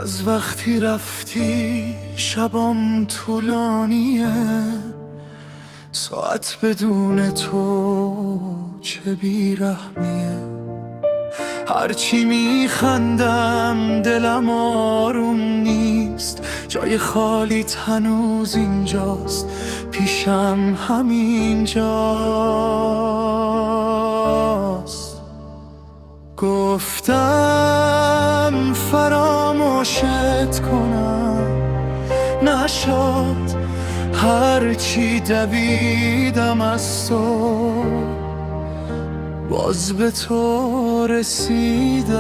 از وقتی رفتی شبام طولانیه، ساعت بدون تو چه بیرحمیه. هرچی میخندم دلم آروم نیست، جای خالیت هنوز اینجاست، پیشم همینجاست. گفتم فراموشت کنم، نشد. هرچی دویدم از تو، باز به تو رسیدم.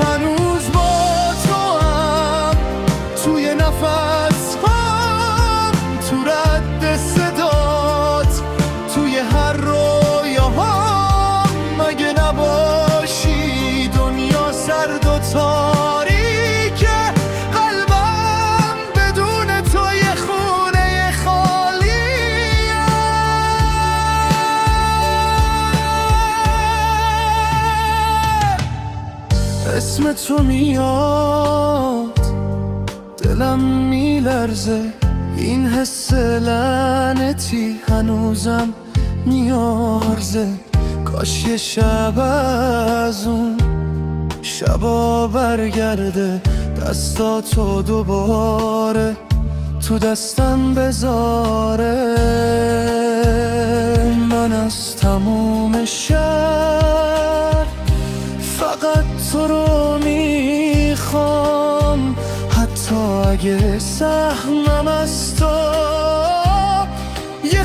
هنوز با تو هم توی نفس هم، تو رد صدات، توی هر رویاهام. مگه نباشی دنیا سرد و تاریکه، قلبم بدون تو یه خونه خالیه. اسم تو میاد دلم میلرزه، این حس لعنتی هنوزم میارزه. کاش یه شب از اون شبا برگرده، دستاتو دوباره تو دستم بذاره. من از تموم شهر فقط تو رو میخوام، حتی اگه سهمم از تو یه